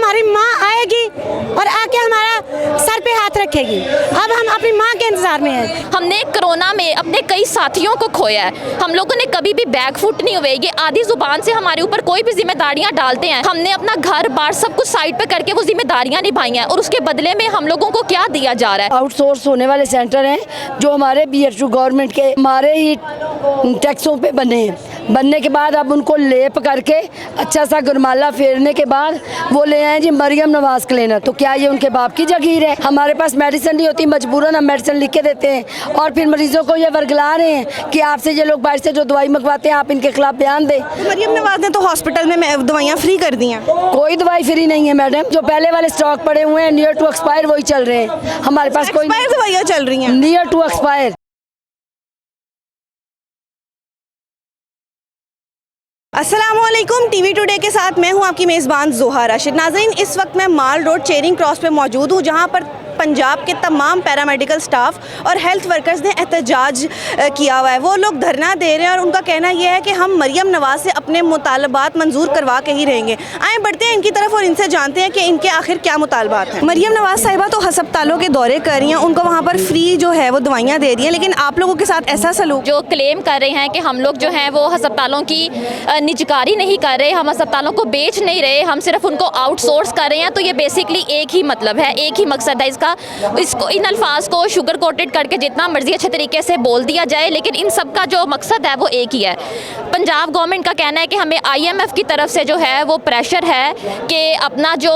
हमारी माँ आएगी और आके हमारा सर पे हाथ रखेगी। अब हम अपनी माँ के इंतजार में हैं। हमने कोरोना में अपने कई साथियों को खोया है। हम लोगों ने कभी भी बैकफुट नहीं हुए। ये आधी जुबान से हमारे ऊपर कोई भी जिम्मेदारियां डालते हैं। हमने अपना घर बार सब कुछ साइड पे करके वो जिम्मेदारियां निभाई हैं और उसके बदले में हम लोगों को क्या दिया जा रहा है। आउटसोर्स होने वाले सेंटर हैं जो हमारे BHU गवर्नमेंट के हमारे ही टैक्सों पे बने हैं। बनने के बाद अब उनको लेप करके अच्छा सा गुरमाला फेरने के बाद वो ले आए जी मरियम नवाज क्लीनर। तो क्या ये उनके बाप की जागीर है? हमारे पास मेडिसिन नहीं होती, मजबूरन हम मेडिसिन लिख के देते हैं और फिर मरीजों को ये वर्गला रहे हैं कि आपसे ये लोग बाहर से जो दवाई मंगवाते हैं आप इनके खिलाफ बयान दें। मरियम नवाज ने तो हॉस्पिटल में दवाइयाँ फ्री कर दी हैं। कोई दवाई फ्री नहीं है मैडम। जो पहले वाले स्टॉक पड़े हुए हैं नियर टू एक्सपायर वही चल रहे हैं। हमारे पास कोई दवाइयाँ चल रही हैं नियर टू एक्सपायर। अस्सलामुअलैकुम, टीवी टुडे के साथ मैं हूं आपकी मेज़बान जोहा राशिद। नाज़रीन, इस वक्त मैं माल रोड चेरिंग क्रॉस पे मौजूद हूं जहां पर पंजाब के तमाम पैरामेडिकल स्टाफ और हेल्थ वर्कर्स ने एहतजाज किया हुआ है। वो लोग धरना दे रहे हैं और उनका कहना यह है कि हम मरियम नवाज से अपने मुतालबात मंजूर करवा के ही रहेंगे। आए बढ़ते हैं इनकी तरफ और इनसे जानते हैं कि इनके आखिर क्या मुतालबात हैं। मरियम नवाज साहिबा तो अस्पतालों के दौरे कर रही हैं, उनको वहाँ पर फ्री जो है वो दवाइयाँ दे रही हैं, लेकिन आप लोगों के साथ ऐसा सलूक जो क्लेम कर रहे हैं कि हम लोग जो हैं वो अस्पतालों की निजकारी नहीं कर रहे, हम अस्पतालों को बेच नहीं रहे, हम सिर्फ उनको आउटसोर्स कर रहे हैं, तो ये बेसिकली एक ही मतलब है, एक ही मकसद है इसका। इसको इन अल्फाज को शुगर कोटेड करके जितना मर्जी अच्छे तरीके से बोल दिया जाए, लेकिन इन सब का जो मकसद है वो एक ही है। पंजाब गवर्नमेंट का कहना है कि हमें IMF की तरफ से जो है वो प्रेशर है कि अपना जो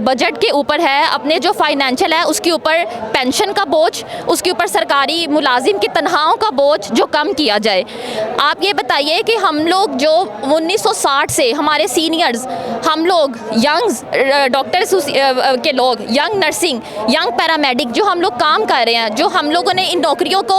बजट के ऊपर है, अपने जो फाइनेंशियल है उसके ऊपर पेंशन का बोझ, उसके ऊपर सरकारी मुलाजिम की तनख्वाहों का बोझ जो कम किया जाए। आप ये बताइए कि हम लोग जो 1960 से हमारे सीनियर्स, हम लोग यंग्स डॉक्टर्स के लोग, यंग नर्सिंग, यंग पैरामेडिक जो हम लोग काम कर रहे हैं, जो हम लोगों ने इन नौकरियों को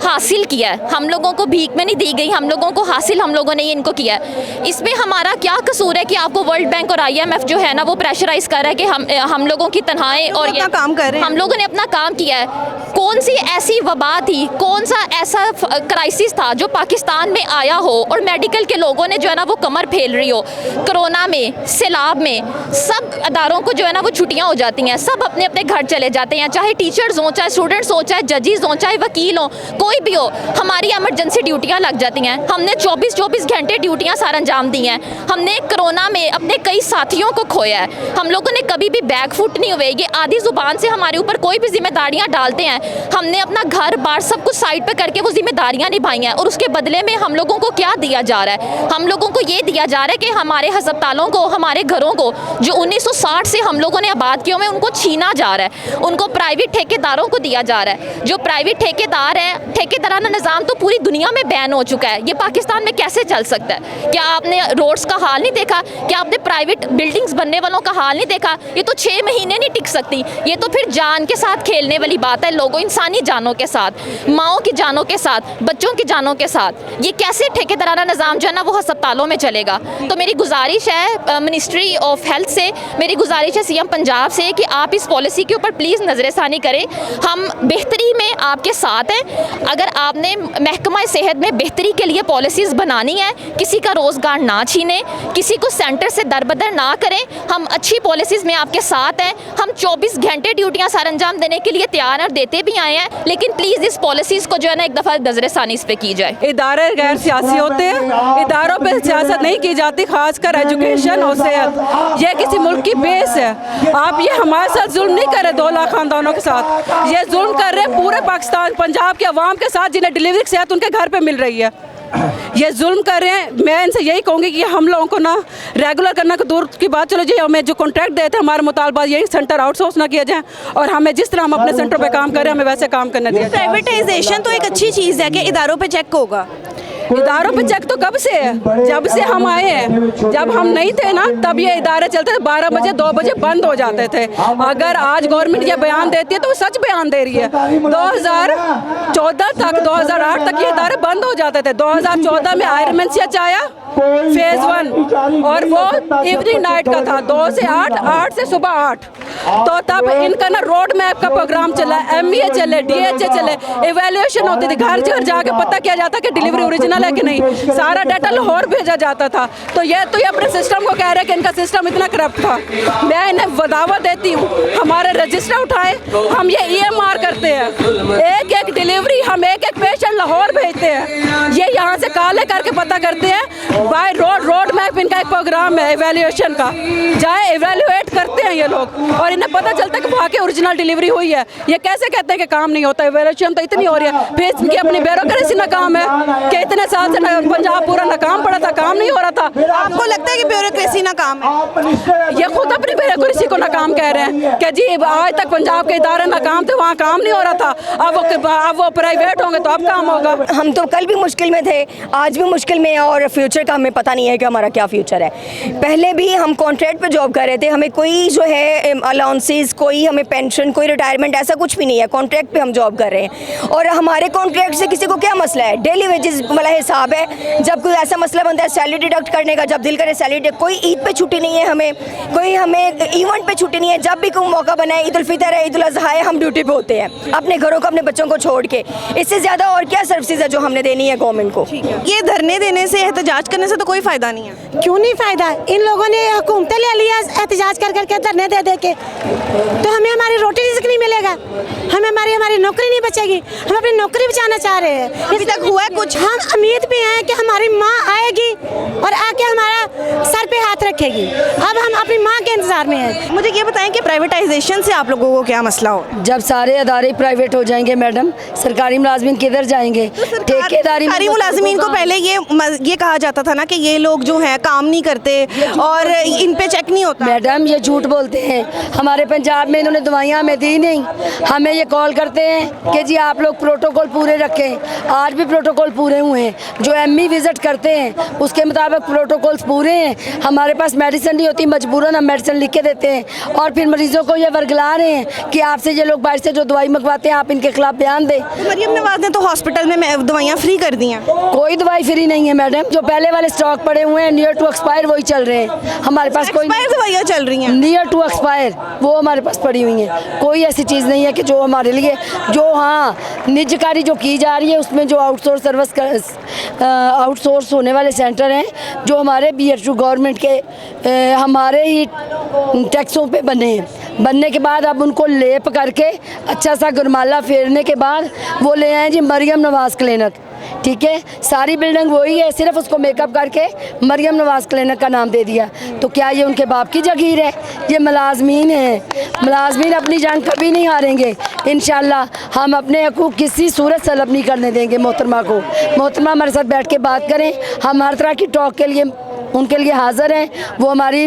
हासिल किया है, हम लोगों को भीख में नहीं दी गई, हम लोगों को हासिल हम लोगों ने इनको किया है। इसमें हमारा क्या कसूर है कि आपको वर्ल्ड बैंक और IMF जो है ना वो प्रेशराइज कर रहा है कि हम लोगों की तनख्वाहें और ये काम कर रहे हैं। हम लोगों ने अपना काम किया है। कौन सी ऐसी वबा थी, कौन सा ऐसा क्राइसिस था जो पाकिस्तान में आया हो और मेडिकल के लोगों ने जो है ना वो कमर फेल रही हो? कोरोना में, सैलाब में सब अदारों को जो है ना वो छुट्टियां हो जाती हैं, सब अपने अपने घर चले जाते हैं, चाहे टीचर्स हों, चाहे स्टूडेंट्स हों, चाहे जजेस हों, चाहे वकील हों, कोई भी हो। हमारी इमरजेंसी ड्यूटियां लग जाती हैं। हमने 24-24 घंटे ड्यूटियां सार अंजाम दी हैं। हमने कोरोना में अपने कई साथियों को खोया है। हम लोगों ने कभी भी बैकफुट नहीं हुए। ये आधी जुबान से हमारे ऊपर कोई भी जिम्मेदारियां डालते हैं। हमने अपना घर बार सब कुछ साइड पे करके वो जिम्मेदारियां निभाई हैं और उसके बदले में हम लोगों को क्या दिया जा रहा है? हम लोगों को ये दिया जा रहा है कि हमारे अस्पतालों को, हमारे घरों को जो 1960 से हम लोगों ने आबाद किए हुए उनको छीना जा रहा है, उनको प्राइवेट ठेकेदारों को दिया जा रहा है। जो प्राइवेट ठेकेदार है, ठेकेदाराना निज़ाम तो पूरी दुनिया में बैन हो चुका है। ये पाकिस्तान में कैसे चल सकता है? क्या आपने रोड्स का हाल नहीं देखा? क्या आपने प्राइवेट बिल्डिंग्स बनने वालों का हाल नहीं देखा? ये तो 6 महीने नहीं टिक सकती। ये तो फिर जान के साथ खेलने वाली बात है, लोगों, इंसानी जानों के साथ, माओं की जानों के साथ, बच्चों की जानों के साथ। ये कैसे ठेकेदाराना निज़ाम जो है ना वो अस्पतालों में चलेगा? तो मेरी गुजारिश है मिनिस्ट्री ऑफ हेल्थ से, मेरी गुजारिश है CM पंजाब से कि आप इस पॉलिसी के ऊपर प्लीज़ नज़रसानी करें। हम बेहतरी में आपके साथ हैं। अगर आपने महकमा सेहत में बेहतरी के लिए पॉलिसीज़ बनानी है, किसी का रोज़गार ना छीने, किसी को सेंटर से दरबदर ना करें, हम अच्छी पॉलिसीज़ में आपके साथ हैं। हम 24 घंटे ड्यूटियाँ सर अंजाम देने के लिए तैयार और देते भी आए हैं, लेकिन प्लीज़ इस पॉलिसीज़ को जो है ना एक दफ़ा नज़रसानी इस पर की जाए। इदारे गैर सियासी होते हैं, इदारों पर सियासत नहीं की जाती, खासकर एजुकेशन और सेहत। यह किसी मुल्क की बेस है। आप ये हमारे साथ जुल्म नहीं कर रहे 2 लाख खानदानों के साथ, ये जुल्म कर रहे हैं पूरे पाकिस्तान, पंजाब के अवाम के साथ जिन्हें डिलीवरी की सेहत उनके घर पे मिल रही है। ये जुल्म कर रहे हैं। मैं इनसे यही कहूँगी कि हम लोगों को ना रेगुलर करना को दूर की बात, चलो जी हमें जो कॉन्ट्रैक्ट देते हैं हमारे मुतालबा यही सेंटर आउटसोर्स ना किया जाए और हमें जिस तरह हम अपने सेंटर पे काम कर रहे हैं हमें वैसे काम करने दिया जाए। प्राइवेटाइजेशन तो एक अच्छी चीज़ है कि इदारों पे चेक होगा। इदारों पे चेक तो कब से है? जब से हम आए हैं। जब हम नहीं थे ना तब ये इदारे चलते थे, 12 बजे 2 बजे बंद हो जाते थे। अगर आज गवर्नमेंट ये बयान देती है तो वो सच बयान दे रही है। 2014 तक, 2008 तक ये इदारे बंद हो जाते थे। 2014 में आयरमेंसिया आया फेज़ 1 और वो इवनिंग नाइट का था, 2 से 8, 8 से सुबह 8। तो तब इनका ना रोड मैप का प्रोग्राम चला, MBA चले, DHA चले, इवेल्युएशन होती थी, घर घर जाके पता किया जाता कि डिलीवरी ओरिजिनल है कि नहीं, सारा डाटा लाहौर भेजा जाता था। तो ये अपने सिस्टम को कह रहे हैं कि इनका सिस्टम इतना करप्ट था। मैं इन्हें दावा देती हूँ, हमारे रजिस्टर उठाए, हम ये EMR करते हैं, एक एक डिलीवरी हम एक एक पेशेंट लाहौर भेजते हैं, ये यहाँ से काले करके पता करते हैं। बाय रोड मैप इनका एक प्रोग्राम है इवेल्युएशन का, जाए इवेल्युएट करते हैं ये लोग, और इन्हें पता चलता है कि वहाँ की ओरिजिनल डिलीवरी हुई है। ये कैसे कहते हैं कि काम नहीं होता, इवेल्युएशन तो इतनी हो रही है, फिर इनकी अपनी ब्यूरोक्रेसी नाकाम है कि इतने साल से पंजाब पूरा नाकाम पड़ा था, काम नहीं हो रहा था। आपको लगता है कि ब्यूरोक्रेसी नाकाम है? ये खुद अपनी ब्यूरोक्रेसी को नाकाम कह रहे हैं कि जी आज तक पंजाब के इदारे नाकाम थे, वहाँ काम नहीं हो रहा था, अब वो प्राइवेट होंगे तो अब काम होगा। हम तो कल भी मुश्किल में थे, आज भी मुश्किल में है, और फ्यूचर का हमें पता नहीं है कि हमारा क्या फ्यूचर है। पहले भी हम कॉन्ट्रैक्ट पे जॉब कर रहे थे, हमें कोई जो है अलाउंसेस, कोई हमें पेंशन, कोई रिटायरमेंट ऐसा कुछ भी नहीं है, कॉन्ट्रैक्ट पे हम जॉब कर रहे हैं। और हमारे कॉन्ट्रैक्ट से किसी को क्या मसला है, डेली वेजेस वाला हिसाब है। जब कोई ऐसा मसला बनता है सैलरी डिडक्ट करने का, जब दिल करे सैलरी, कोई ईद पे छुट्टी नहीं है हमें, कोई हमें इवेंट पे छुट्टी नहीं है। जब भी कोई मौका बना है, ईद उल फितर है, ईद उल अज़हा है, हम ड्यूटी पे होते हैं अपने घरों को, अपने बच्चों को छोड़ के। इससे ज़्यादा और क्या सर्विसेज है जो हमने देनी है गवर्नमेंट को। ये धरने देने से, एहतजाज करने से तो कोई फायदा नहीं है। क्यों नहीं फायदा? इन लोगों ने हुकूमतें ले लिया एहतजाज कर करके, धरने दे दे के, तो हमें हमारी रोटी रिज़्क नहीं मिलेगा, हमें हमारी नौकरी नहीं बचेगी। हम अपनी नौकरी बचाना चाह रहे हैं। अभी तक हुआ है कुछ? हम उम्मीद भी हैं कि हमारी माँ आएगी और आके हमारा सर पे हाथ रखेगी। अब हम अपनी माँ के इंतजार में हैं। मुझे ये बताएं कि प्राइवेटाइजेशन से आप लोगों को क्या मसला हो? जब सारे अदारे प्राइवेट हो जाएंगे मैडम, सरकारी मुलाजमीन किधर जाएंगे? ठेकेदारी सरकारी मुलाजमीन को पहले ये कहा जाता था ना कि ये लोग जो हैं काम नहीं करते और इन पे चेक नहीं होता। मैडम ये झूठ बोलते हैं। हमारे पंजाब में इन्होंने दवाइयाँ हमें दी नहीं, हमें ये कॉल करते हैं कि जी आप लोग प्रोटोकॉल पूरे रखें। आज भी प्रोटोकॉल पूरे हुए हैं, जो ME विजिट करते हैं उसके मुताबिक प्रोटोकॉल्स पूरे हैं। हमारे पास मेडिसिन नहीं होती, मजबूरन हम मेडिसिन लिख के देते हैं, और फिर मरीजों को ये वर्गला रहे हैं कि आपसे ये लोग बाहर से जो दवाई मंगवाते हैं आप इनके खिलाफ बयान दें। मरियम नवाज ने तो हॉस्पिटल में दवाइयाँ फ्री कर दी हैं। कोई दवाई फ्री नहीं है मैडम, जो पहले वाले स्टॉक पड़े हुए हैं नियर टू एक्सपायर वही चल रहे हैं। हमारे पास कोई दवाइयाँ चल रही हैं नियर टू एक्सपायर, वो हमारे पास पड़ी हुई हैं। कोई ऐसी चीज़ नहीं है कि जो हमारे लिए, जो हाँ निजकारी जो की जा रही है उसमें जो आउटसोर्स सर्विस आउटसोर्स होने वाले सेंटर हैं, जो हमारे BHU गवर्नमेंट के हमारे ही टैक्सों पे बने हैं, बनने के बाद अब उनको लेप करके अच्छा सा गुरमाला फेरने के बाद वो ले आए जी मरियम नवाज क्लिनिक। ठीक है, सारी बिल्डिंग वही है, सिर्फ उसको मेकअप करके मरियम नवाज क्लिनिक का नाम दे दिया। तो क्या ये उनके बाप की जागीर है? ये मुलाजमीन हैं, मुलाजमीन अपनी जान कभी नहीं हारेंगे। इंशाल्लाह हम अपने हकूक़ किसी सूरत सलब नहीं करने देंगे। मोहतरमा को, मोहतरमा हमारे साथ बैठ के बात करें, हम हर तरह की टॉक के लिए उनके लिए हाज़िर हैं। वो हमारी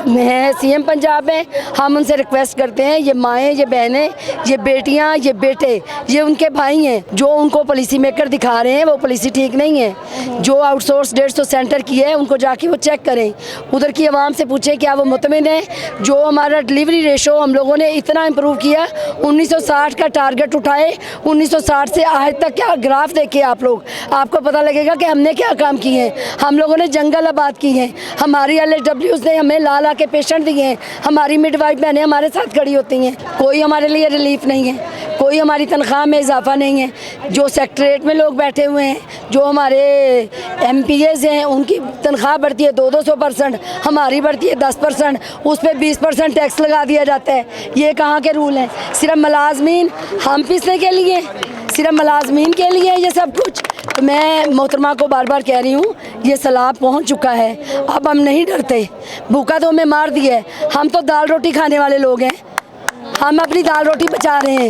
है CM पंजाब में, हम उनसे रिक्वेस्ट करते हैं, ये माएँ, ये बहनें, ये बेटियाँ, ये बेटे, ये उनके भाई हैं। जो उनको पॉलिसी मेकर दिखा रहे हैं वो पॉलिसी ठीक नहीं है। जो आउटसोर्स 150 सेंटर की है उनको जाके वो चेक करें, उधर की आवाम से पूछें क्या वो मुतमिन है। जो हमारा डिलीवरी रेशो हम लोगों ने इतना इम्प्रूव किया, 1960 का टारगेट उठाए, 1960 से आज तक क्या ग्राफ देखे आप लोग, आपको पता लगेगा कि हमने क्या काम किए हैं। हम लोगों ने जंगल आबाद की हैं, हमारी LHWs ने हमें ला के पेशेंट दिए हैं, हमारी मिडवाइफ बहनें हमारे साथ खड़ी होती हैं। कोई हमारे लिए रिलीफ नहीं है, कोई हमारी तनख्वाह में इजाफा नहीं है। जो सेक्रेटरीट में लोग बैठे हुए हैं, जो हमारे MPs हैं, उनकी तनख्वाह बढ़ती है 200%, हमारी बढ़ती है 10%, उस पर 20% टैक्स लगा दिया जाता है। ये कहाँ के रूल हैं? सिर्फ मुलाजमीन हम पीसने के लिए, सिर्फ मुलाजमीन के लिए ये सब कुछ। तो मैं मोहतरमा को बार बार कह रही हूँ, ये सैलाब पहुँच चुका है, अब हम नहीं डरते। भूखा तो हमें मार दिया है, हम तो दाल रोटी खाने वाले लोग हैं, हम अपनी दाल रोटी बचा रहे हैं।